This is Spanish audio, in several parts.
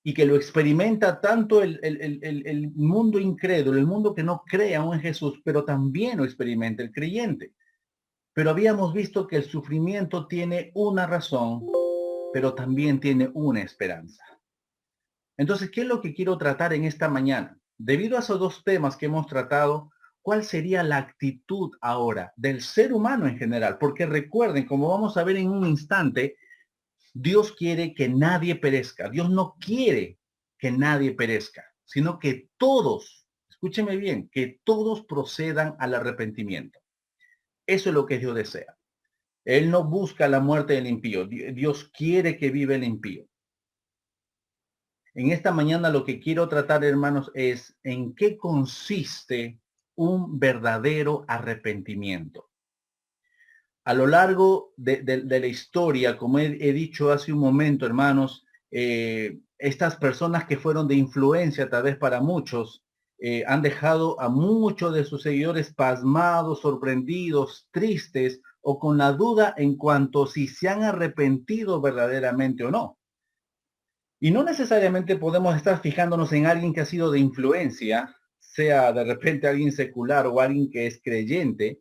y que lo experimenta tanto el mundo incrédulo, el mundo que no cree aún en Jesús, pero también lo experimenta el creyente. Pero habíamos visto que el sufrimiento tiene una razón, pero también tiene una esperanza. Entonces, ¿qué es lo que quiero tratar en esta mañana? Debido a esos dos temas que hemos tratado, ¿cuál sería la actitud ahora del ser humano en general? Porque recuerden, como vamos a ver en un instante, Dios quiere que nadie perezca. Dios no quiere que nadie perezca, sino que todos, escúcheme bien, que todos procedan al arrepentimiento. Eso es lo que Dios desea. Él no busca la muerte del impío. Dios quiere que viva el impío. En esta mañana lo que quiero tratar, hermanos, es en qué consiste un verdadero arrepentimiento. A lo largo de la historia, como he dicho hace un momento, hermanos, estas personas que fueron de influencia, tal vez para muchos, han dejado a muchos de sus seguidores pasmados, sorprendidos, tristes o con la duda en cuanto si se han arrepentido verdaderamente o no. Y no necesariamente podemos estar fijándonos en alguien que ha sido de influencia, sea de repente alguien secular o alguien que es creyente,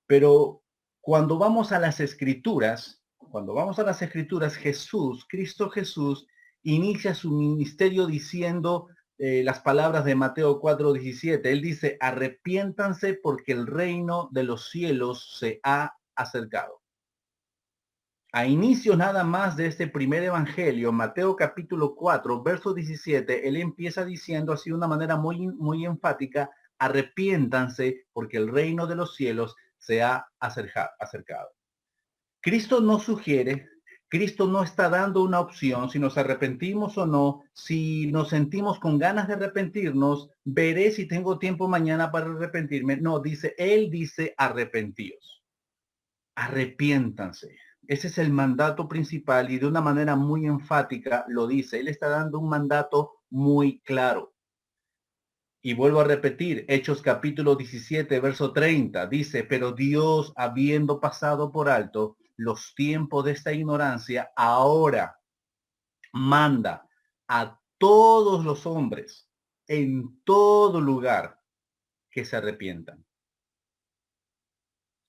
pero cuando vamos a las escrituras, Jesús, Cristo Jesús, inicia su ministerio diciendo las palabras de Mateo 4:17. Él dice, arrepiéntanse porque el reino de los cielos se ha acercado. A inicio nada más de este primer evangelio, Mateo capítulo 4, verso 17, él empieza diciendo así de una manera muy enfática, arrepiéntanse porque el reino de los cielos se ha acercado. Cristo no sugiere, Cristo no está dando una opción si nos arrepentimos o no, si nos sentimos con ganas de arrepentirnos, veré si tengo tiempo mañana para arrepentirme. No, él dice arrepentíos, arrepiéntanse. Ese es el mandato principal y de una manera muy enfática lo dice. Él está dando un mandato muy claro. Y vuelvo a repetir, Hechos capítulo 17, verso 30, dice, pero Dios, habiendo pasado por alto los tiempos de esta ignorancia, ahora manda a todos los hombres en todo lugar que se arrepientan.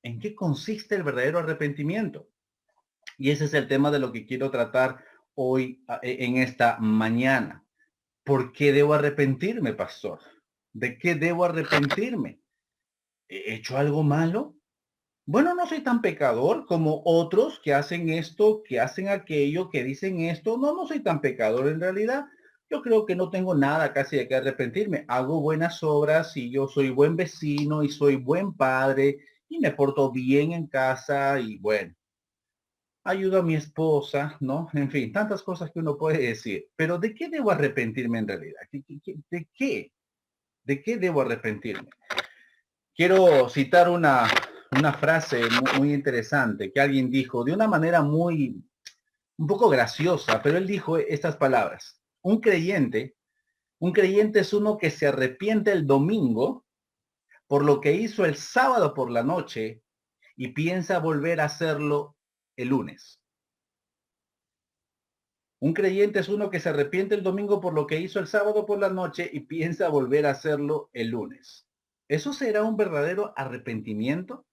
¿En qué consiste el verdadero arrepentimiento? Y ese es el tema de lo que quiero tratar hoy en esta mañana. ¿Por qué debo arrepentirme, pastor? ¿De qué debo arrepentirme? ¿He hecho algo malo? Bueno, no soy tan pecador como otros que hacen esto, que hacen aquello, que dicen esto. No, no soy tan pecador en realidad. Yo creo que no tengo nada casi de que arrepentirme. Hago buenas obras y yo soy buen vecino y soy buen padre y me porto bien en casa y bueno, ayudo a mi esposa, ¿no? En fin, tantas cosas que uno puede decir. Pero ¿de qué debo arrepentirme en realidad? ¿De qué? ¿De qué debo arrepentirme? Quiero citar una frase muy interesante que alguien dijo de una manera un poco graciosa, pero él dijo estas palabras. Un creyente es uno que se arrepiente el domingo por lo que hizo el sábado por la noche y piensa volver a hacerlo el lunes. Un creyente es uno que se arrepiente el domingo por lo que hizo el sábado por la noche y piensa volver a hacerlo el lunes. ¿Eso será un verdadero arrepentimiento?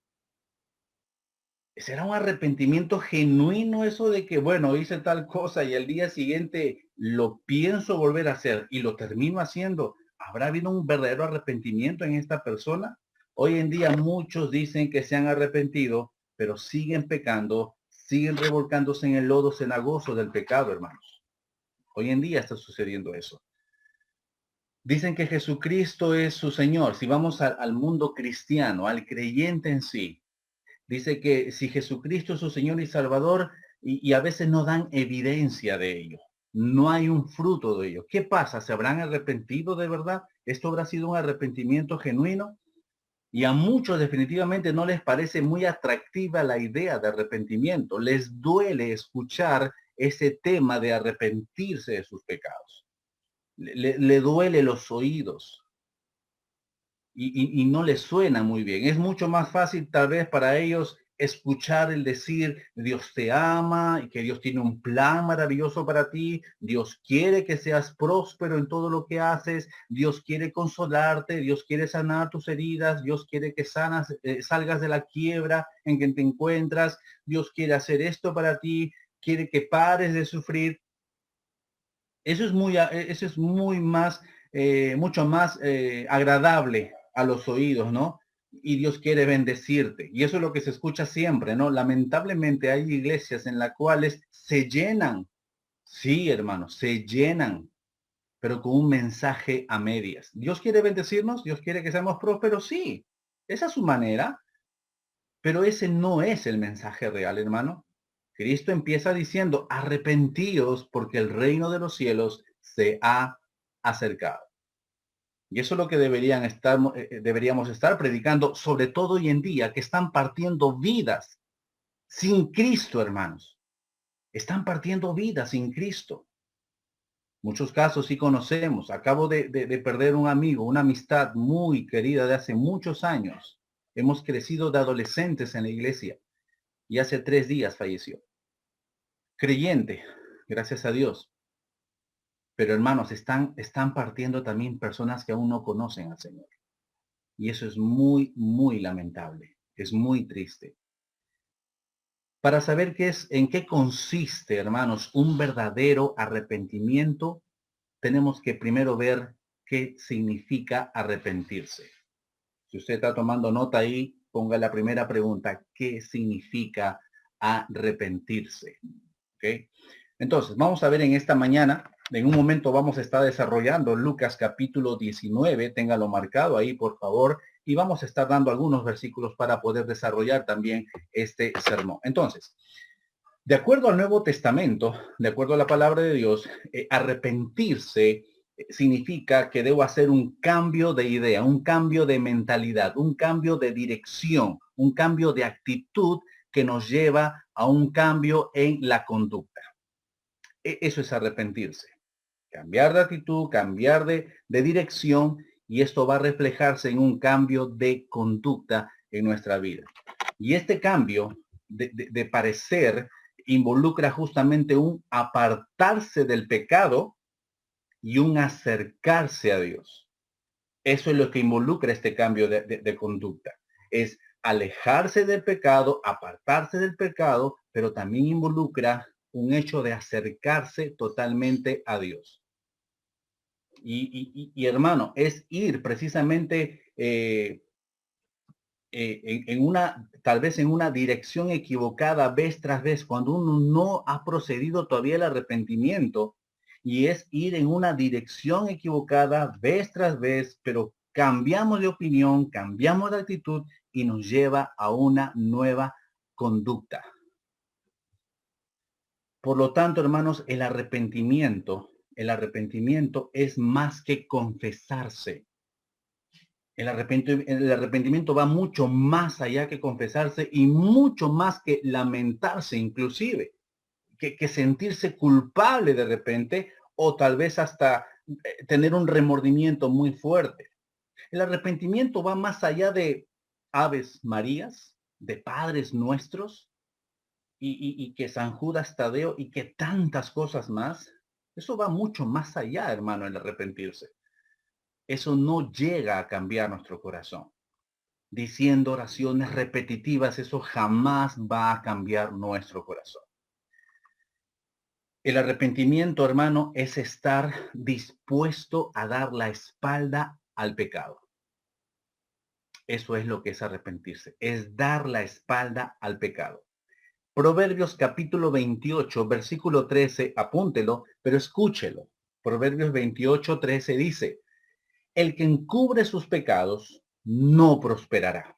¿Será un arrepentimiento genuino eso de que, bueno, hice tal cosa y al día siguiente lo pienso volver a hacer y lo termino haciendo? ¿Habrá habido un verdadero arrepentimiento en esta persona? Hoy en día muchos dicen que se han arrepentido, pero siguen pecando, siguen revolcándose en el lodo cenagoso del pecado, hermanos. Hoy en día está sucediendo eso. Dicen que Jesucristo es su Señor. Si vamos al mundo cristiano, al creyente en sí, dice que si Jesucristo es su Señor y Salvador, y a veces no dan evidencia de ello. No hay un fruto de ello. ¿Qué pasa? ¿Se habrán arrepentido de verdad? ¿Esto habrá sido un arrepentimiento genuino? Y a muchos definitivamente no les parece muy atractiva la idea de arrepentimiento. Les duele escuchar ese tema de arrepentirse de sus pecados. Le duele los oídos y no les suena muy bien. Es mucho más fácil tal vez para ellos escuchar el decir, Dios te ama y que Dios tiene un plan maravilloso para ti. Dios quiere que seas próspero en todo lo que haces. Dios quiere consolarte. Dios quiere sanar tus heridas. Dios quiere que salgas de la quiebra en que te encuentras. Dios quiere hacer esto para ti. Quiere que pares de sufrir. Eso es muy más, mucho más agradable a los oídos, ¿no? Y Dios quiere bendecirte. Y eso es lo que se escucha siempre, ¿no? Lamentablemente hay iglesias en las cuales se llenan, sí, hermanos, se llenan, pero con un mensaje a medias. Dios quiere bendecirnos, Dios quiere que seamos prósperos, sí. Esa es su manera, pero ese no es el mensaje real, hermano. Cristo empieza diciendo, arrepentíos porque el reino de los cielos se ha acercado. Y eso es lo que deberíamos estar predicando, sobre todo hoy en día, que están partiendo vidas sin Cristo, hermanos. Están partiendo vidas sin Cristo. Muchos casos sí conocemos. Acabo de perder un amigo, una amistad muy querida de hace muchos años. Hemos crecido de adolescentes en la iglesia y hace 3 días falleció. Creyente, gracias a Dios. Pero hermanos, están partiendo también personas que aún no conocen al Señor. Y eso es muy, muy lamentable. Es muy triste. Para saber en qué consiste, hermanos, un verdadero arrepentimiento, tenemos que primero ver qué significa arrepentirse. Si usted está tomando nota ahí, ponga la primera pregunta, ¿qué significa arrepentirse? ¿Ok? Entonces, vamos a ver en esta mañana, en un momento vamos a estar desarrollando Lucas capítulo 19, téngalo marcado ahí, por favor, y vamos a estar dando algunos versículos para poder desarrollar también este sermón. Entonces, de acuerdo al Nuevo Testamento, de acuerdo a la palabra de Dios, arrepentirse significa que debo hacer un cambio de idea, un cambio de mentalidad, un cambio de dirección, un cambio de actitud que nos lleva a un cambio en la conducta. Eso es arrepentirse. Cambiar de actitud, cambiar de dirección, y esto va a reflejarse en un cambio de conducta en nuestra vida. Y este cambio de parecer involucra justamente un apartarse del pecado y un acercarse a Dios. Eso es lo que involucra este cambio de conducta. Es alejarse del pecado, apartarse del pecado, pero también involucra un hecho de acercarse totalmente a Dios. Y hermano, es ir precisamente tal vez en una dirección equivocada vez tras vez, cuando uno no ha procedido todavía el arrepentimiento, y es ir en una dirección equivocada vez tras vez, pero cambiamos de opinión, cambiamos de actitud y nos lleva a una nueva conducta. Por lo tanto, hermanos, el arrepentimiento es más que confesarse. El arrepentimiento va mucho más allá que confesarse y mucho más que lamentarse inclusive, que sentirse culpable de repente o tal vez hasta tener un remordimiento muy fuerte. El arrepentimiento va más allá de Aves Marías, de Padres Nuestros y que San Judas Tadeo y que tantas cosas más. Eso va mucho más allá, hermano, el arrepentirse. Eso no llega a cambiar nuestro corazón. Diciendo oraciones repetitivas, eso jamás va a cambiar nuestro corazón. El arrepentimiento, hermano, es estar dispuesto a dar la espalda al pecado. Eso es lo que es arrepentirse, es dar la espalda al pecado. Proverbios capítulo 28, versículo 13, apúntelo, pero escúchelo. Proverbios 28, 13 dice, el que encubre sus pecados no prosperará.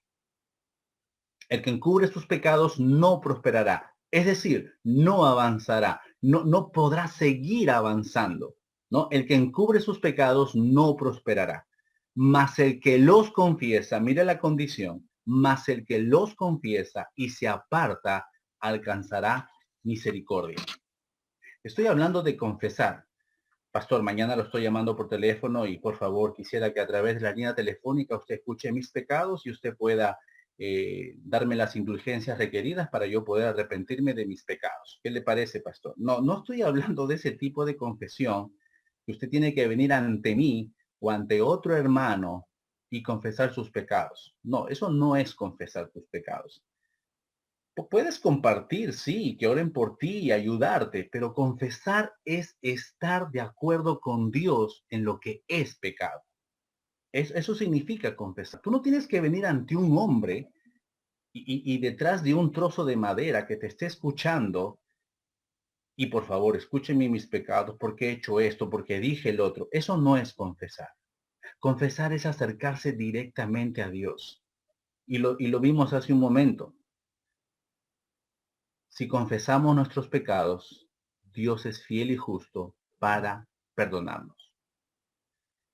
El que encubre sus pecados no prosperará. Es decir, no avanzará, no podrá seguir avanzando, ¿no? El que encubre sus pecados no prosperará. Mas el que los confiesa, mire la condición, mas el que los confiesa y se aparta, alcanzará misericordia. Estoy hablando de confesar. Pastor, mañana lo estoy llamando por teléfono y por favor quisiera que a través de la línea telefónica usted escuche mis pecados y usted pueda darme las indulgencias requeridas para yo poder arrepentirme de mis pecados. ¿Qué le parece, pastor? No, no estoy hablando de ese tipo de confesión, que usted tiene que venir ante mí o ante otro hermano y confesar sus pecados. No, eso no es confesar tus pecados. Puedes compartir, sí, que oren por ti y ayudarte, pero confesar es estar de acuerdo con Dios en lo que es pecado. Eso significa confesar. Tú no tienes que venir ante un hombre y detrás de un trozo de madera que te esté escuchando y por favor, escúcheme mis pecados, porque he hecho esto, porque dije el otro. Eso no es confesar. Confesar es acercarse directamente a Dios. Y lo vimos hace un momento. Si confesamos nuestros pecados, Dios es fiel y justo para perdonarnos.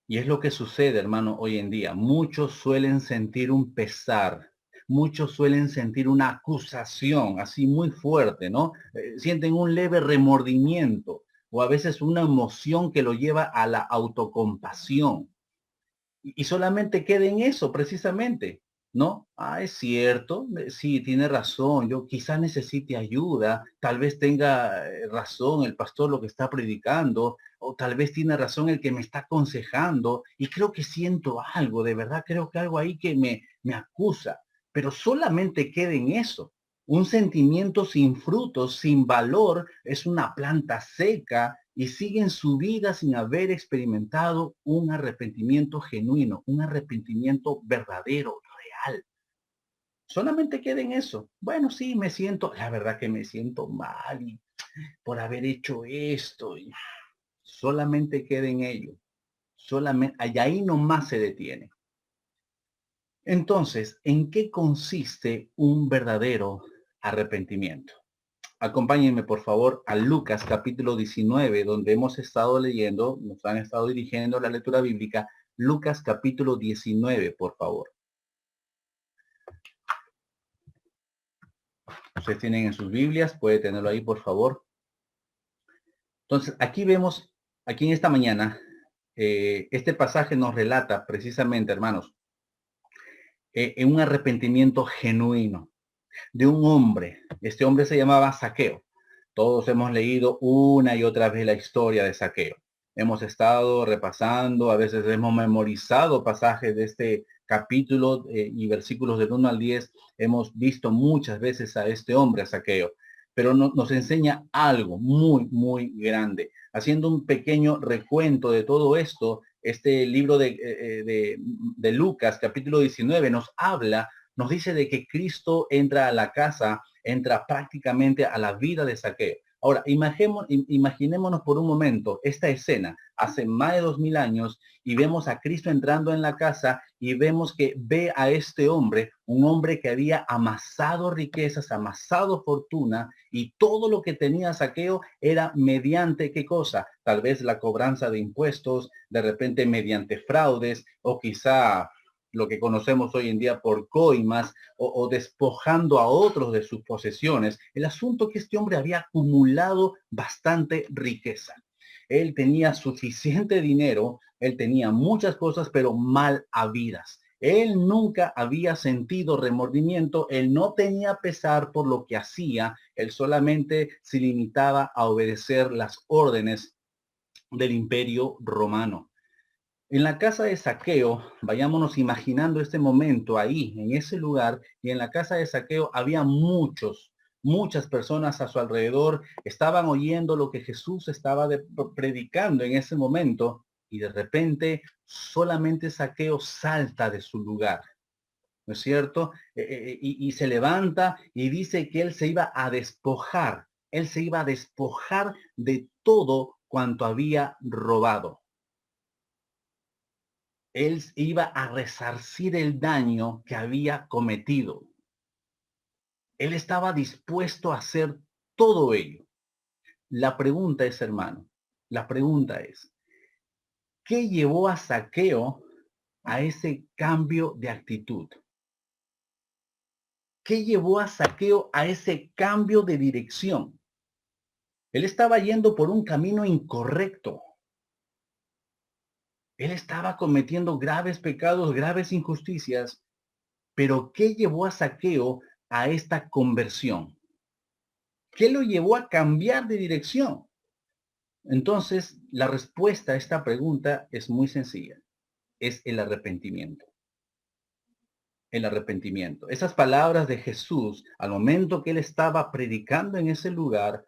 Y es lo que sucede, hermano, hoy en día. Muchos suelen sentir un pesar, muchos suelen sentir una acusación así muy fuerte, ¿no? Sienten un leve remordimiento o a veces una emoción que lo lleva a la autocompasión. Y solamente queda en eso, precisamente, ¿no? Ah, es cierto, sí, tiene razón, yo quizás necesite ayuda, tal vez tenga razón el pastor lo que está predicando, o tal vez tiene razón el que me está aconsejando, y creo que siento algo, de verdad, creo que algo ahí que me acusa, pero solamente queda en eso. Un sentimiento sin frutos, sin valor, es una planta seca y siguen su vida sin haber experimentado un arrepentimiento genuino, un arrepentimiento verdadero, real. Solamente queda en eso. Bueno, sí, la verdad que me siento mal por haber hecho esto. Y solamente queda en ello. Solamente, ahí nomás se detiene. Entonces, ¿en qué consiste un verdadero arrepentimiento? Acompáñenme, por favor, a Lucas capítulo 19, donde hemos estado leyendo, nos han estado dirigiendo la lectura bíblica. Lucas capítulo 19, por favor. Ustedes tienen en sus Biblias, puede tenerlo ahí, por favor. Entonces, aquí vemos, aquí en esta mañana, este pasaje nos relata precisamente, hermanos, en un arrepentimiento genuino de un hombre. Este hombre se llamaba Zaqueo. Todos hemos leído una y otra vez la historia de Zaqueo. Hemos estado repasando, a veces hemos memorizado pasajes de este capítulo y versículos del 1 al 10. Hemos visto muchas veces a este hombre, a Zaqueo, pero nos enseña algo muy, muy grande. Haciendo un pequeño recuento de todo esto, este libro de Lucas, capítulo 19, nos dice de que Cristo entra a la casa, entra prácticamente a la vida de Zaqueo. Ahora, imaginémonos por un momento esta escena, hace más de 2000 años, y vemos a Cristo entrando en la casa y vemos que ve a este hombre, un hombre que había amasado riquezas, amasado fortuna, y todo lo que tenía Zaqueo era mediante qué cosa, tal vez la cobranza de impuestos, de repente mediante fraudes, o quizá lo que conocemos hoy en día por coimas o despojando a otros de sus posesiones. El asunto es que este hombre había acumulado bastante riqueza. Él tenía suficiente dinero, él tenía muchas cosas, pero mal habidas. Él nunca había sentido remordimiento, él no tenía pesar por lo que hacía, él solamente se limitaba a obedecer las órdenes del imperio romano. En la casa de Zaqueo, vayámonos imaginando este momento ahí, en ese lugar, y en la casa de Zaqueo había muchas personas a su alrededor, estaban oyendo lo que Jesús estaba predicando en ese momento, y de repente solamente Zaqueo salta de su lugar, ¿no es cierto? Y se levanta y dice que él se iba a despojar, él se iba a despojar de todo cuanto había robado. Él iba a resarcir el daño que había cometido. Él estaba dispuesto a hacer todo ello. La pregunta es, hermano, la pregunta es, ¿qué llevó a Zaqueo a ese cambio de actitud? ¿Qué llevó a Zaqueo a ese cambio de dirección? Él estaba yendo por un camino incorrecto. Él estaba cometiendo graves pecados, graves injusticias, Pero ¿qué llevó a Zaqueo a esta conversión? ¿Qué lo llevó a cambiar de dirección? Entonces, la respuesta a esta pregunta es muy sencilla. Es el arrepentimiento. El arrepentimiento. Esas palabras de Jesús, al momento que él estaba predicando en ese lugar,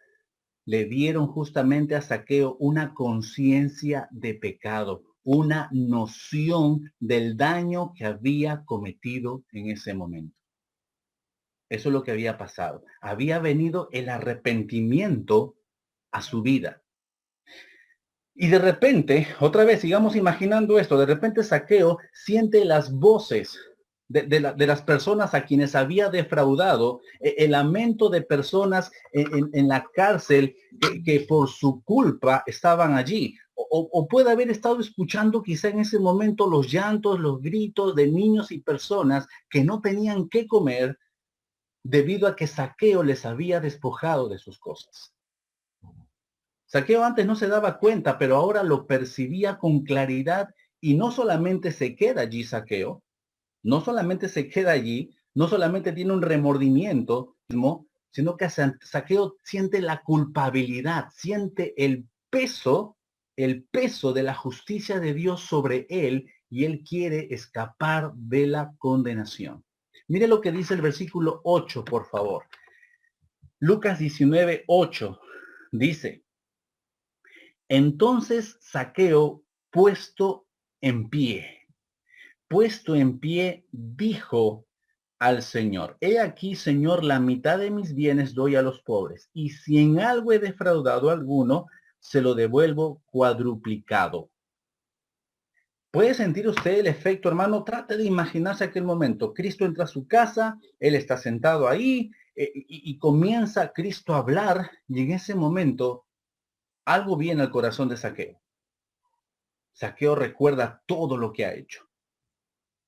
le dieron justamente a Zaqueo una conciencia de pecado, una noción del daño que había cometido en ese momento. Eso es lo que había pasado. Había venido el arrepentimiento a su vida. Y de repente, otra vez, sigamos imaginando esto, de repente Zaqueo siente las voces de las personas a quienes había defraudado, el lamento de personas en la cárcel que por su culpa estaban allí. O puede haber estado escuchando quizá en ese momento los llantos, los gritos de niños y personas que no tenían qué comer debido a que Zaqueo les había despojado de sus cosas. Zaqueo antes no se daba cuenta, pero ahora lo percibía con claridad y no solamente se queda allí Zaqueo, no solamente se queda allí, no solamente tiene un remordimiento, sino que Zaqueo siente la culpabilidad, siente el peso de la justicia de Dios sobre él y él quiere escapar de la condenación. Mire lo que dice el versículo 8, por favor. Lucas 19:8 dice: entonces Zaqueo, puesto en pie, dijo al Señor: he aquí, Señor, la mitad de mis bienes doy a los pobres, y si en algo he defraudado a alguno, se lo devuelvo cuadruplicado. ¿Puede sentir usted el efecto, hermano? Trate de imaginarse aquel momento. Cristo entra a su casa, él está sentado ahí, y comienza Cristo a hablar, y en ese momento algo viene al corazón de Zaqueo. Zaqueo recuerda todo lo que ha hecho.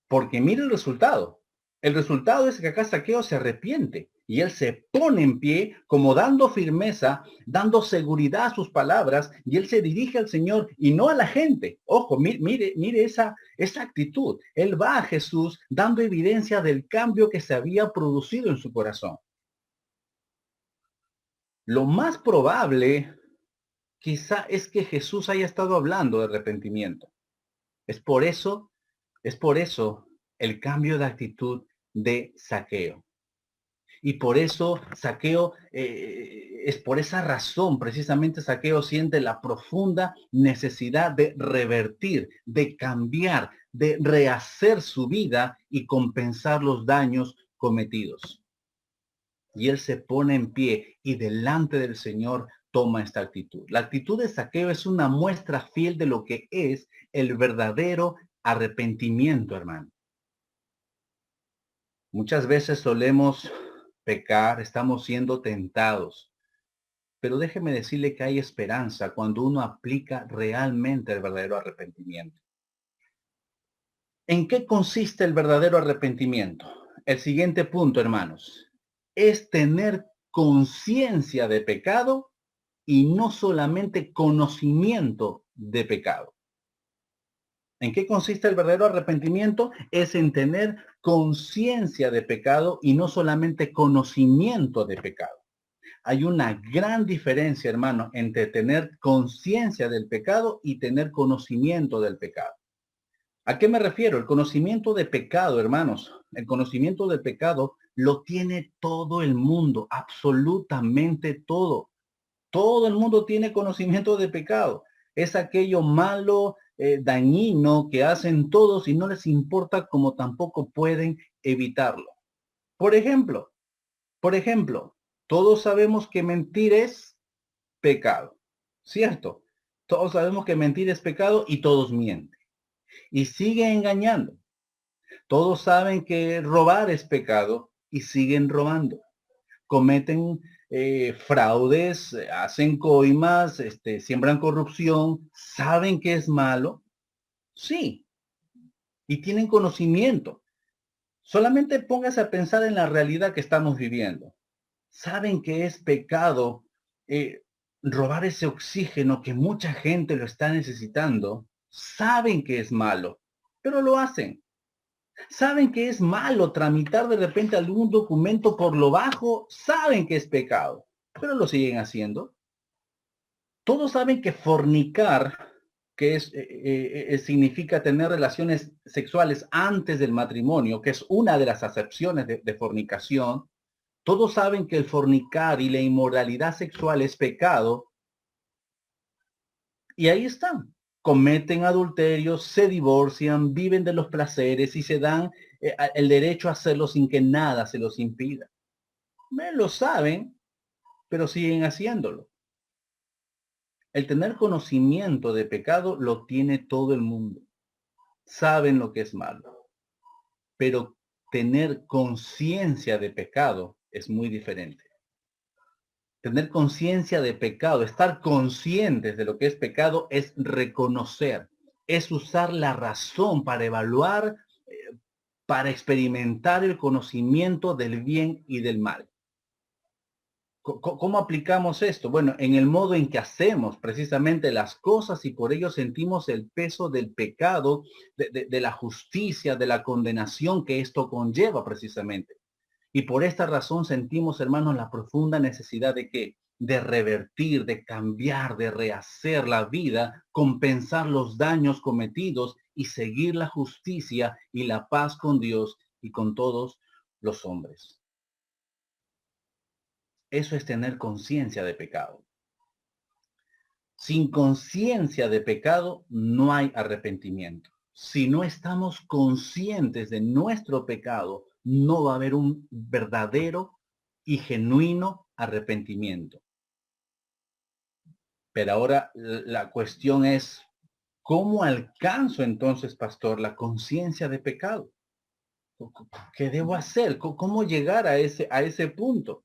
Porque mire el resultado. El resultado es que acá Zaqueo se arrepiente y él se pone en pie como dando firmeza, dando seguridad a sus palabras, y él se dirige al Señor y no a la gente. Ojo, mire esa actitud. Él va a Jesús dando evidencia del cambio que se había producido en su corazón. Lo más probable quizá es que Jesús haya estado hablando de arrepentimiento. Es por eso el cambio de actitud de Zaqueo. Y por eso Zaqueo, es por esa razón, precisamente Zaqueo siente la profunda necesidad de revertir, de cambiar, de rehacer su vida y compensar los daños cometidos. Y él se pone en pie y delante del Señor toma esta actitud. La actitud de Zaqueo es una muestra fiel de lo que es el verdadero arrepentimiento, hermano. Muchas veces solemos pecar, estamos siendo tentados, pero déjeme decirle que hay esperanza cuando uno aplica realmente el verdadero arrepentimiento. ¿En qué consiste el verdadero arrepentimiento? El siguiente punto, hermanos, es tener conciencia de pecado y no solamente conocimiento de pecado. ¿En qué consiste el verdadero arrepentimiento? Es en tener conciencia de pecado y no solamente conocimiento de pecado. Hay una gran diferencia, hermano, entre tener conciencia del pecado y tener conocimiento del pecado. ¿A qué me refiero? El conocimiento de pecado, hermanos, el conocimiento del pecado lo tiene todo el mundo, absolutamente todo. Todo el mundo tiene conocimiento de pecado. Es aquello malo, dañino que hacen todos y no les importa, como tampoco pueden evitarlo. Por ejemplo, por ejemplo, todos sabemos que mentir es pecado, ¿cierto? Todos sabemos que mentir es pecado y todos mienten. Y siguen engañando. Todos saben que robar es pecado y siguen robando. Cometen fraudes, hacen coimas, siembran corrupción, saben que es malo, sí, y tienen conocimiento. Solamente póngase a pensar en la realidad que estamos viviendo. Saben que es pecado robar ese oxígeno que mucha gente lo está necesitando. Saben que es malo, pero lo hacen. Saben que es malo tramitar de repente algún documento por lo bajo, saben que es pecado, pero lo siguen haciendo. Todos saben que fornicar, que significa tener relaciones sexuales antes del matrimonio, que es una de las acepciones de fornicación. Todos saben que el fornicar y la inmoralidad sexual es pecado, y ahí están. Cometen adulterio, se divorcian, viven de los placeres y se dan el derecho a hacerlo sin que nada se los impida. Lo saben, pero siguen haciéndolo. El tener conocimiento de pecado lo tiene todo el mundo. Saben lo que es malo, pero tener conciencia de pecado es muy diferente. Tener conciencia de pecado, estar conscientes de lo que es pecado es reconocer, es usar la razón para evaluar, para experimentar el conocimiento del bien y del mal. ¿Cómo aplicamos esto? Bueno, en el modo en que hacemos precisamente las cosas y por ello sentimos el peso del pecado, de la justicia, de la condenación que esto conlleva precisamente. Y por esta razón sentimos, hermanos, la profunda necesidad de que de revertir, de cambiar, de rehacer la vida, compensar los daños cometidos y seguir la justicia y la paz con Dios y con todos los hombres. Eso es tener conciencia de pecado. Sin conciencia de pecado no hay arrepentimiento. Si no estamos conscientes de nuestro pecado, no va a haber un verdadero y genuino arrepentimiento. Pero ahora la cuestión es, ¿cómo alcanzo entonces, pastor, la conciencia de pecado? ¿Qué debo hacer? ¿Cómo llegar a ese punto?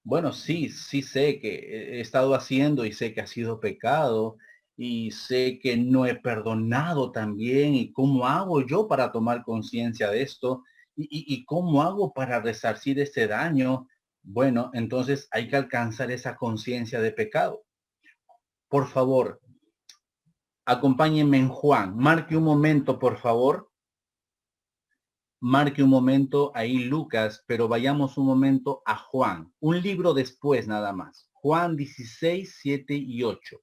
Bueno, sí, sí sé que he estado haciendo y sé que ha sido pecado y sé que no he perdonado también y cómo hago yo para tomar conciencia de esto y cómo hago para resarcir ese daño. Bueno, entonces hay que alcanzar esa conciencia de pecado. Por favor, acompáñenme en Juan. Marque un momento, por favor. Marque un momento ahí Lucas, pero vayamos un momento a Juan. Un libro después nada más. Juan 16, 7 y 8.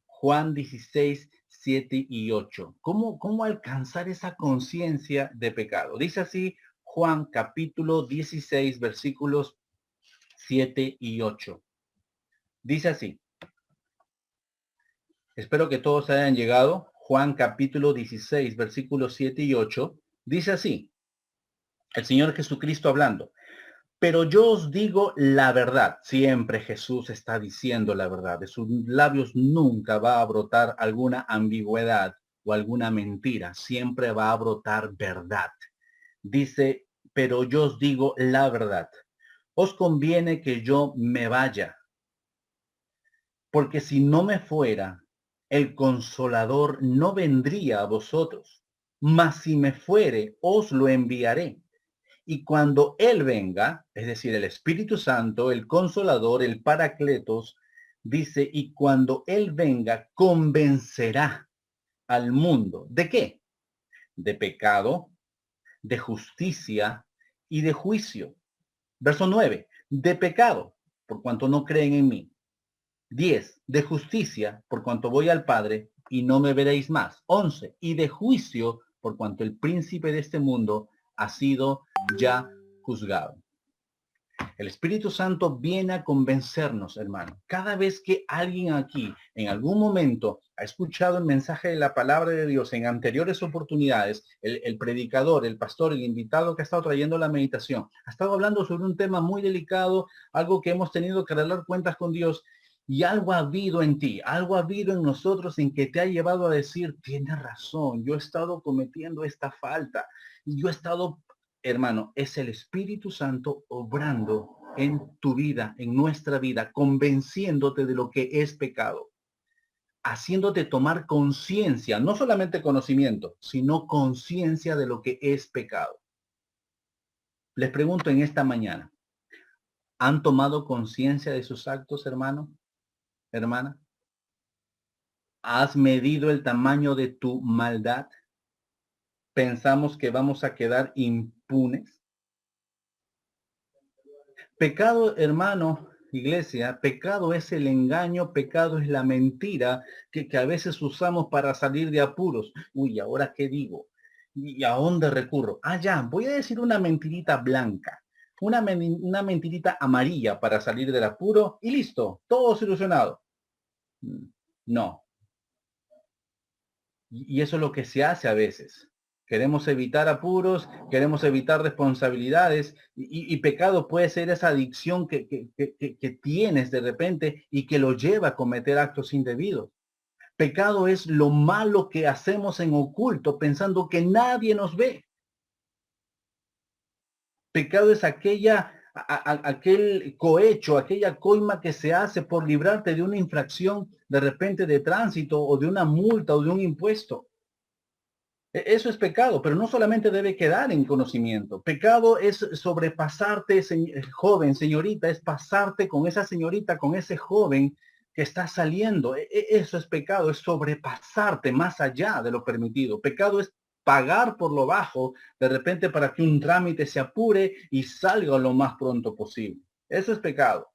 Juan 16, 7 y 8. ¿Cómo alcanzar esa conciencia de pecado? Dice así Juan capítulo 16, versículos 7 y 8. Dice así. Espero que todos hayan llegado. Juan capítulo 16, versículos 7 y 8. Dice así. El Señor Jesucristo hablando. Pero yo os digo la verdad. Siempre Jesús está diciendo la verdad. De sus labios nunca va a brotar alguna ambigüedad o alguna mentira. Siempre va a brotar verdad. Dice, pero yo os digo la verdad. Os conviene que yo me vaya. Porque si no me fuera, el Consolador no vendría a vosotros. Mas si me fuere, os lo enviaré. Y cuando Él venga, es decir, el Espíritu Santo, el Consolador, el Paracletos, dice, y cuando Él venga, convencerá al mundo. ¿De qué? De pecado, de justicia y de juicio. Verso 9, de pecado, por cuanto no creen en mí. 10, de justicia, por cuanto voy al Padre y no me veréis más. 11, y de juicio, por cuanto el príncipe de este mundo ha sido ya juzgado. El Espíritu Santo viene a convencernos, hermano. Cada vez que alguien aquí en algún momento ha escuchado el mensaje de la palabra de Dios en anteriores oportunidades, el predicador, el pastor, el invitado que ha estado trayendo la meditación, ha estado hablando sobre un tema muy delicado, algo que hemos tenido que arreglar cuentas con Dios, y algo ha habido en ti, algo ha habido en nosotros en que te ha llevado a decir, tienes razón, yo he estado cometiendo esta falta, y yo he estado, hermano, es el Espíritu Santo obrando en tu vida, en nuestra vida, convenciéndote de lo que es pecado, haciéndote tomar conciencia, no solamente conocimiento, sino conciencia de lo que es pecado. Les pregunto en esta mañana, ¿han tomado conciencia de sus actos, hermano, hermana? ¿Has medido el tamaño de tu maldad? pensamos que vamos a quedar impunes. Pecado, hermano, iglesia, pecado es el engaño, pecado es la mentira que a veces usamos para salir de apuros. Uy, ¿ahora qué digo? ¿Y a dónde recurro? Ah, ya, voy a decir una mentirita blanca, una mentirita amarilla para salir del apuro y listo, todo solucionado. No, y eso es lo que se hace a veces. Queremos evitar apuros, queremos evitar responsabilidades y pecado puede ser esa adicción que tienes de repente y que lo lleva a cometer actos indebidos. Pecado es lo malo que hacemos en oculto pensando que nadie nos ve. Pecado es aquel cohecho, aquella coima que se hace por librarte de una infracción de repente de tránsito o de una multa o de un impuesto. Eso es pecado, pero no solamente debe quedar en conocimiento. Pecado es sobrepasarte, joven, señorita, es pasarte con esa señorita, con ese joven que está saliendo. Eso es pecado, es sobrepasarte más allá de lo permitido. Pecado es pagar por lo bajo, de repente para que un trámite se apure y salga lo más pronto posible. Eso es pecado.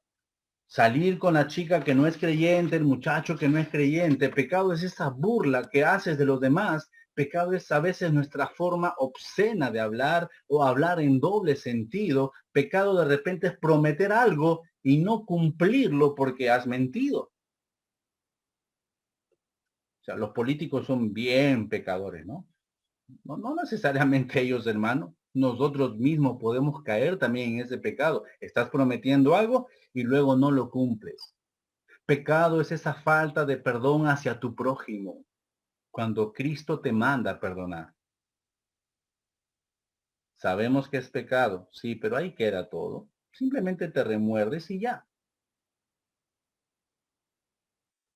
Salir con la chica que no es creyente, el muchacho que no es creyente. Pecado es esa burla que haces de los demás. Pecado es a veces nuestra forma obscena de hablar o hablar en doble sentido. Pecado de repente es prometer algo y no cumplirlo porque has mentido. O sea, los políticos son bien pecadores, ¿no? No necesariamente ellos, hermano. Nosotros mismos podemos caer también en ese pecado. Estás prometiendo algo y luego no lo cumples. Pecado es esa falta de perdón hacia tu prójimo cuando Cristo te manda a perdonar. Sabemos que es pecado, sí, pero ahí queda todo. Simplemente te remuerdes y ya.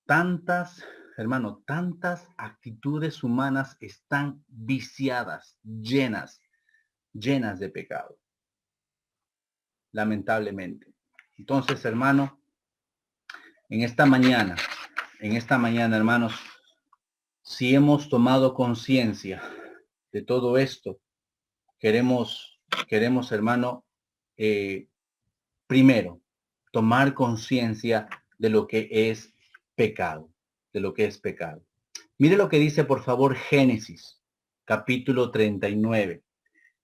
Tantas, hermano, tantas actitudes humanas están viciadas, llenas de pecado, lamentablemente. Entonces, hermano, en esta mañana, hermanos, si hemos tomado conciencia de todo esto, queremos, hermano, primero, tomar conciencia de lo que es pecado, de lo que es pecado. Mire lo que dice, por favor, Génesis, capítulo 39.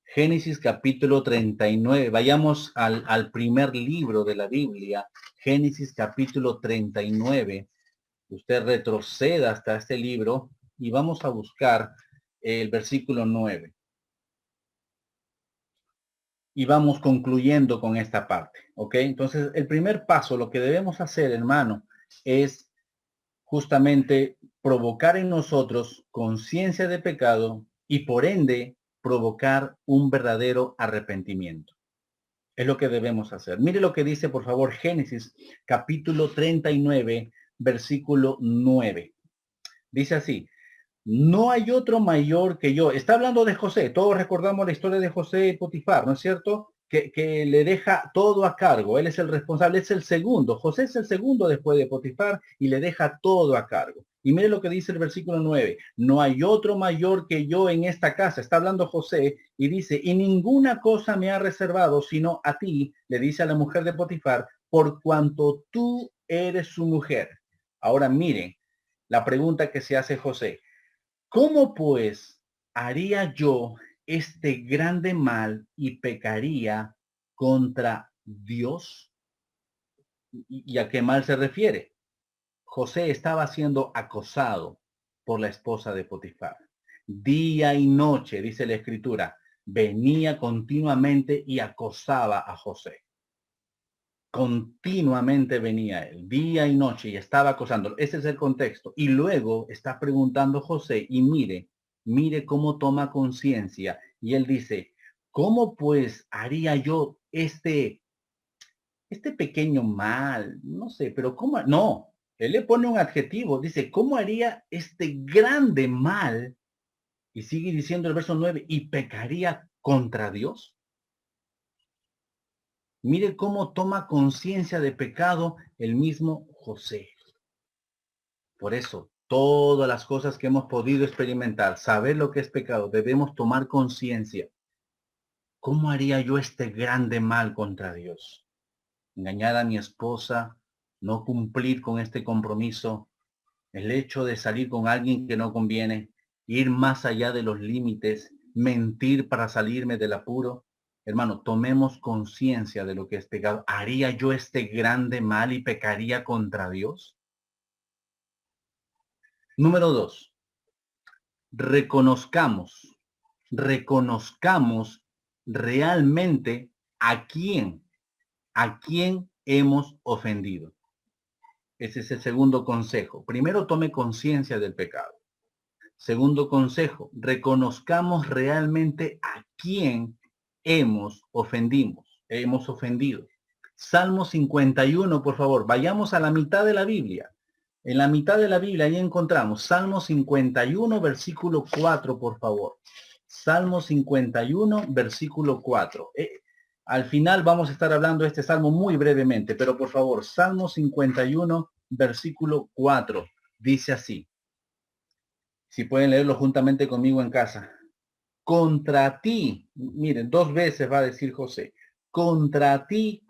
Génesis, capítulo 39. Vayamos al primer libro de la Biblia, Génesis, capítulo 39. Usted retroceda hasta este libro y vamos a buscar el versículo 9. Y vamos concluyendo con esta parte, ¿ok? Entonces, el primer paso, lo que debemos hacer, hermano, es justamente provocar en nosotros conciencia de pecado y por ende provocar un verdadero arrepentimiento. Es lo que debemos hacer. Mire lo que dice, por favor, Génesis capítulo 39, versículo 9. Dice así: no hay otro mayor que yo. Está hablando de José. Todos recordamos la historia de José y Potifar, ¿no es cierto? Que le deja todo a cargo. Él es el responsable, es el segundo. José es el segundo después de Potifar y le deja todo a cargo. Y mire lo que dice el versículo 9. No hay otro mayor que yo en esta casa. Está hablando José y dice, y ninguna cosa me ha reservado sino a ti, le dice a la mujer de Potifar, por cuanto tú eres su mujer. Ahora miren la pregunta que se hace José. ¿Cómo pues haría yo este grande mal y pecaría contra Dios? ¿Y a qué mal se refiere? José estaba siendo acosado por la esposa de Potifar. Día y noche, dice la escritura, venía continuamente y acosaba a José. Continuamente venía él, día y noche, y estaba acosándolo. Ese es el contexto. Y luego está preguntando José, y mire cómo toma conciencia. Y él dice, ¿cómo pues haría yo este pequeño mal? No sé, pero ¿cómo? No, él le pone un adjetivo, dice, ¿cómo haría este grande mal? Y sigue diciendo el verso 9, y pecaría contra Dios. Mire cómo toma conciencia de pecado el mismo José. Por eso todas las cosas que hemos podido experimentar, saber lo que es pecado, debemos tomar conciencia. ¿Cómo haría yo este grande mal contra Dios? Engañar a mi esposa, no cumplir con este compromiso, el hecho de salir con alguien que no conviene, ir más allá de los límites, mentir para salirme del apuro. Hermano, tomemos conciencia de lo que es pecado. ¿Haría yo este grande mal y pecaría contra Dios? Número 2, reconozcamos, reconozcamos realmente a quién hemos ofendido. Ese es el segundo consejo. Primero, tome conciencia del pecado. Segundo consejo, reconozcamos realmente a quién hemos ofendido. Salmo 51, por favor, vayamos a la mitad de la Biblia. En la mitad de la Biblia ahí encontramos Salmo 51, versículo 4, por favor. Salmo 51, versículo 4. Al final vamos a estar hablando de este salmo muy brevemente, pero por favor, Salmo 51, versículo 4, dice así. Si pueden leerlo juntamente conmigo en casa. Contra ti, miren, 2 veces va a decir José, contra ti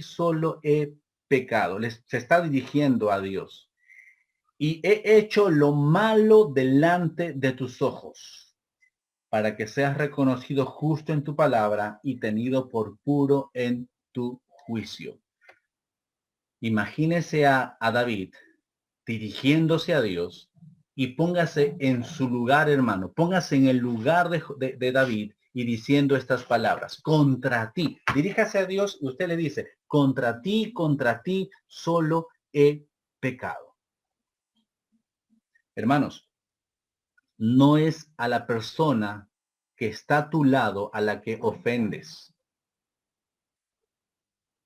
solo he pecado. Se está dirigiendo a Dios. Y he hecho lo malo delante de tus ojos, para que seas reconocido justo en tu palabra y tenido por puro en tu juicio. Imagínese a David dirigiéndose a Dios y póngase en su lugar, hermano. Póngase en el lugar de David y diciendo estas palabras. Contra ti. Diríjase a Dios y usted le dice, contra ti, solo he pecado. Hermanos, no es a la persona que está a tu lado a la que ofendes.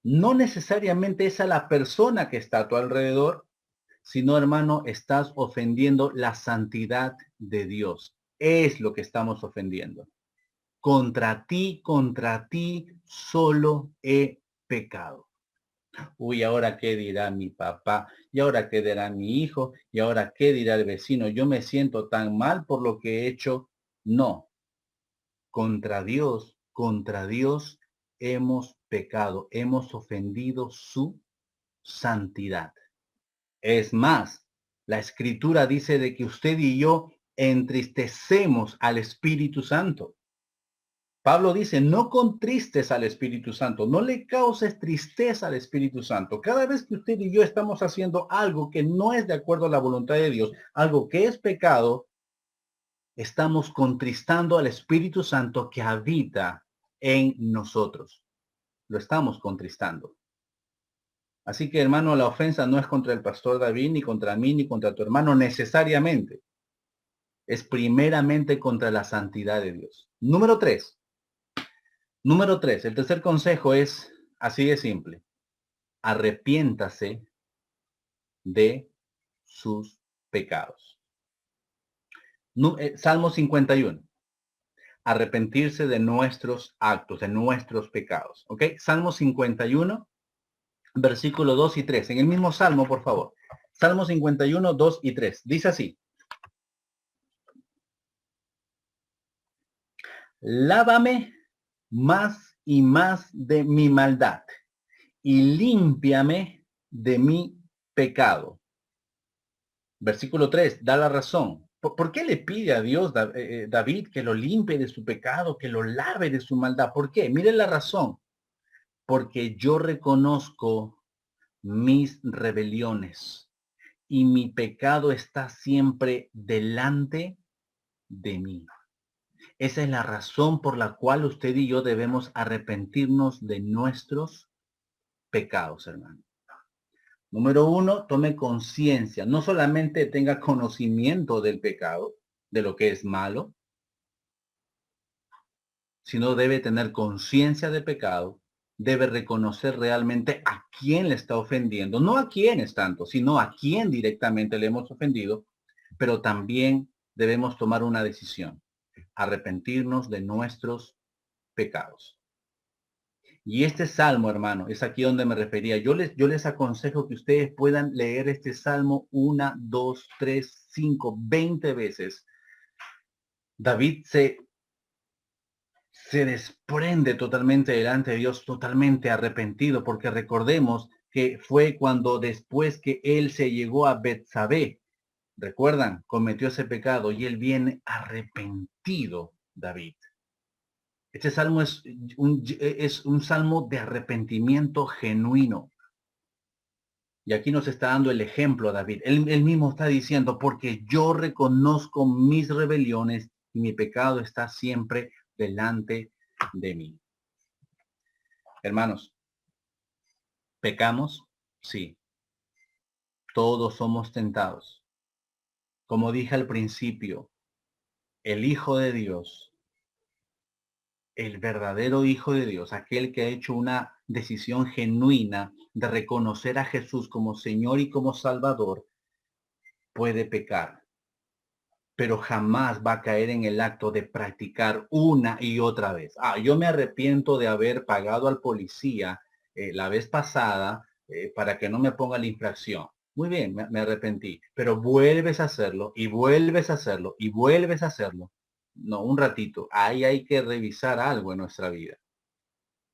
No necesariamente es a la persona que está a tu alrededor, sino, hermano, estás ofendiendo la santidad de Dios. Es lo que estamos ofendiendo. Contra ti, solo he pecado. Uy, ¿ahora qué dirá mi papá? ¿Y ahora qué dirá mi hijo? ¿Y ahora qué dirá el vecino? Yo me siento tan mal por lo que he hecho. No. Contra Dios hemos pecado. Hemos ofendido su santidad. Es más, la escritura dice de que usted y yo entristecemos al Espíritu Santo. Pablo dice, no contristes al Espíritu Santo, no le causes tristeza al Espíritu Santo. Cada vez que usted y yo estamos haciendo algo que no es de acuerdo a la voluntad de Dios, algo que es pecado, estamos contristando al Espíritu Santo que habita en nosotros. Lo estamos contristando. Así que, hermano, la ofensa no es contra el pastor David, ni contra mí, ni contra tu hermano necesariamente. Es primeramente contra la santidad de Dios. Número 3. El tercer consejo es así de simple. Arrepiéntase de sus pecados. Salmo 51. Arrepentirse de nuestros actos, de nuestros pecados. ¿Ok? Salmo 51, versículo 2 y 3. En el mismo salmo, por favor. Salmo 51, 2 y 3. Dice así. Lávame más y más de mi maldad y límpiame de mi pecado. Versículo 3 da la razón. ¿Por qué le pide a Dios David que lo limpie de su pecado, que lo lave de su maldad? ¿Por qué? Miren la razón. Porque yo reconozco mis rebeliones y mi pecado está siempre delante de mí. Esa es la razón por la cual usted y yo debemos arrepentirnos de nuestros pecados, hermano. Número 1, tome conciencia. No solamente tenga conocimiento del pecado, de lo que es malo, sino debe tener conciencia del pecado, debe reconocer realmente a quién le está ofendiendo, no a quiénes tanto, sino a quién directamente le hemos ofendido, pero también debemos tomar una decisión, arrepentirnos de nuestros pecados. Y este salmo, hermano, es aquí donde me refería. Yo les aconsejo que ustedes puedan leer este salmo 1, 2, 3, 5, 20 veces. David se desprende totalmente delante de Dios, totalmente arrepentido, porque recordemos que fue cuando después que él se llegó a Betsabé, recuerdan, cometió ese pecado y él viene arrepentido, David. Este salmo es un salmo de arrepentimiento genuino. Y aquí nos está dando el ejemplo, David. Él mismo está diciendo, porque yo reconozco mis rebeliones y mi pecado está siempre delante de mí. Hermanos, ¿pecamos? Sí. Todos somos tentados. Como dije al principio, el Hijo de Dios, el verdadero Hijo de Dios, aquel que ha hecho una decisión genuina de reconocer a Jesús como Señor y como Salvador, puede pecar, pero jamás va a caer en el acto de practicar una y otra vez. Yo me arrepiento de haber pagado al policía la vez pasada para que no me ponga la infracción. Muy bien, me arrepentí, pero vuelves a hacerlo y vuelves a hacerlo y vuelves a hacerlo. No, un ratito, ahí hay que revisar algo en nuestra vida.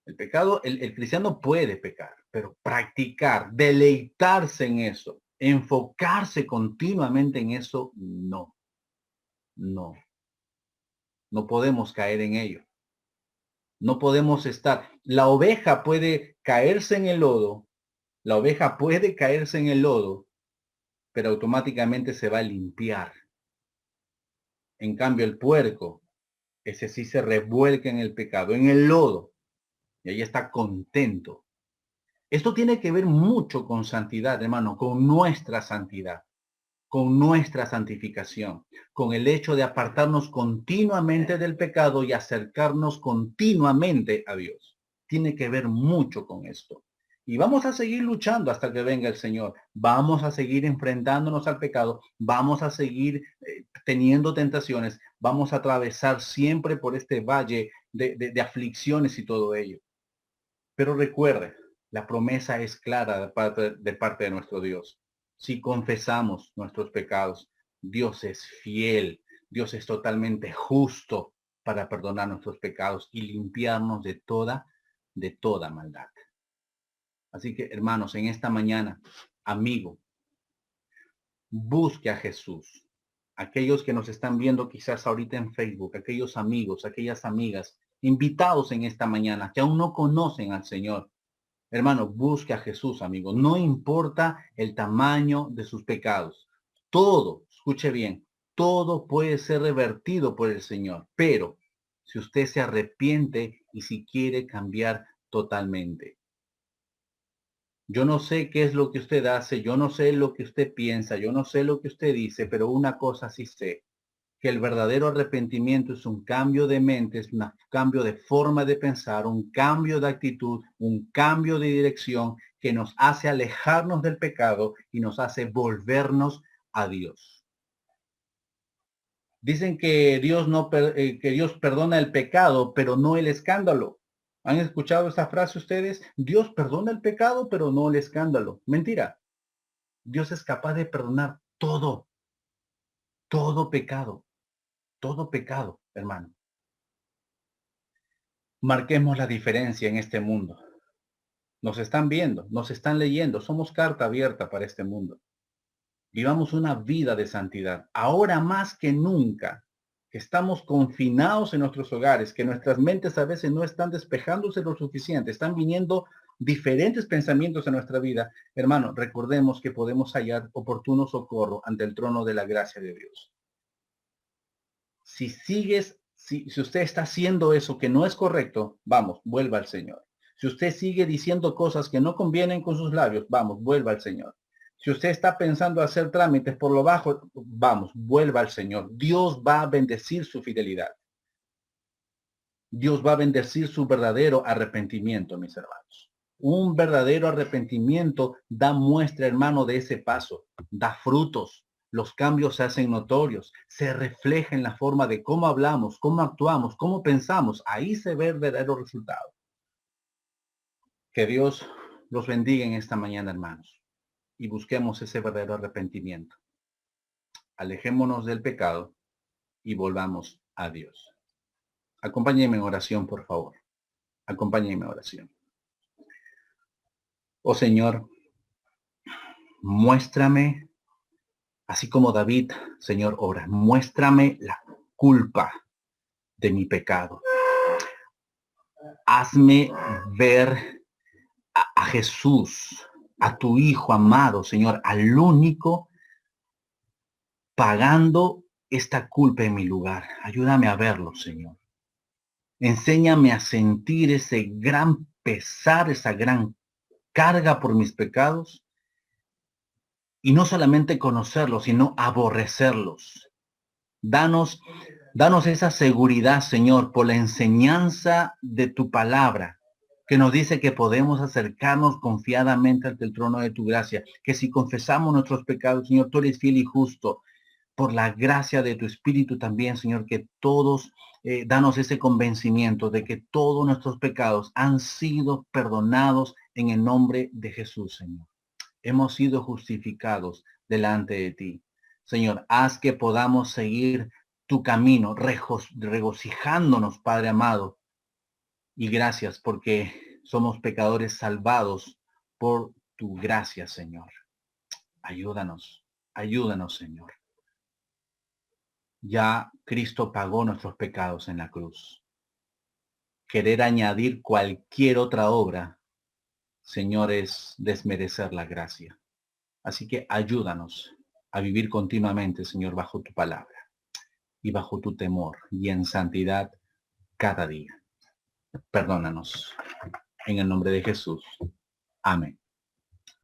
El pecado, el cristiano puede pecar, pero practicar, deleitarse en eso, enfocarse continuamente en eso, no. No, no podemos caer en ello. No podemos estar. La oveja puede caerse en el lodo. La oveja puede caerse en el lodo, pero automáticamente se va a limpiar. En cambio, el puerco, ese sí se revuelca en el pecado, en el lodo, y ahí está contento. Esto tiene que ver mucho con santidad, hermano, con nuestra santidad, con nuestra santificación, con el hecho de apartarnos continuamente del pecado y acercarnos continuamente a Dios. Tiene que ver mucho con esto. Y vamos a seguir luchando hasta que venga el Señor. Vamos a seguir enfrentándonos al pecado. Vamos a seguir teniendo tentaciones. Vamos a atravesar siempre por este valle de aflicciones y todo ello. Pero recuerde, la promesa es clara de parte de nuestro Dios. Si confesamos nuestros pecados, Dios es fiel, Dios es totalmente justo para perdonar nuestros pecados y limpiarnos de toda maldad. Así que, hermanos, en esta mañana, amigo, busque a Jesús. Aquellos que nos están viendo quizás ahorita en Facebook, aquellos amigos, aquellas amigas, invitados en esta mañana que aún no conocen al Señor. Hermano, busque a Jesús, amigo. No importa el tamaño de sus pecados. Todo, escuche bien, todo puede ser revertido por el Señor. Pero si usted se arrepiente y si quiere cambiar totalmente. Yo no sé qué es lo que usted hace, yo no sé lo que usted piensa, yo no sé lo que usted dice, pero una cosa sí sé, que el verdadero arrepentimiento es un cambio de mente, es un cambio de forma de pensar, un cambio de actitud, un cambio de dirección que nos hace alejarnos del pecado y nos hace volvernos a Dios. Dicen que Dios que Dios perdona el pecado, pero no el escándalo. ¿Han escuchado esa frase ustedes? Dios perdona el pecado, pero no el escándalo. Mentira. Dios es capaz de perdonar todo, todo pecado, hermano. Marquemos la diferencia en este mundo. Nos están viendo, nos están leyendo, somos carta abierta para este mundo. Vivamos una vida de santidad. Ahora más que nunca, que estamos confinados en nuestros hogares, que nuestras mentes a veces no están despejándose lo suficiente, están viniendo diferentes pensamientos en nuestra vida. Hermano, recordemos que podemos hallar oportuno socorro ante el trono de la gracia de Dios. Si usted está haciendo eso que no es correcto, vamos, vuelva al Señor. Si usted sigue diciendo cosas que no convienen con sus labios, vamos, vuelva al Señor. Si usted está pensando hacer trámites por lo bajo, vamos, vuelva al Señor. Dios va a bendecir su fidelidad. Dios va a bendecir su verdadero arrepentimiento, mis hermanos. Un verdadero arrepentimiento da muestra, hermano, de ese paso, da frutos. Los cambios se hacen notorios, se refleja en la forma de cómo hablamos, cómo actuamos, cómo pensamos. Ahí se ve el verdadero resultado. Que Dios los bendiga en esta mañana, hermanos, y busquemos ese verdadero arrepentimiento. Alejémonos del pecado y volvamos a Dios. Acompáñenme en oración, por favor. Acompáñenme en oración. Oh Señor, muéstrame, así como David, Señor, ora, muéstrame la culpa de mi pecado. Hazme ver a Jesús, a tu Hijo amado, Señor, al único pagando esta culpa en mi lugar. Ayúdame a verlo, Señor. Enséñame a sentir ese gran pesar, esa gran carga por mis pecados. Y no solamente conocerlos, sino aborrecerlos. Danos esa seguridad, Señor, por la enseñanza de tu palabra, que nos dice que podemos acercarnos confiadamente ante el trono de tu gracia, que si confesamos nuestros pecados, Señor, tú eres fiel y justo, por la gracia de tu Espíritu también, Señor, que todos, danos ese convencimiento de que todos nuestros pecados han sido perdonados en el nombre de Jesús, Señor. Hemos sido justificados delante de ti. Señor, haz que podamos seguir tu camino, regocijándonos, Padre amado. Y gracias porque somos pecadores salvados por tu gracia, Señor. Ayúdanos, ayúdanos, Señor. Ya Cristo pagó nuestros pecados en la cruz. Querer añadir cualquier otra obra, Señor, es desmerecer la gracia. Así que ayúdanos a vivir continuamente, Señor, bajo tu palabra y bajo tu temor y en santidad cada día. Perdónanos. En el nombre de Jesús. Amén.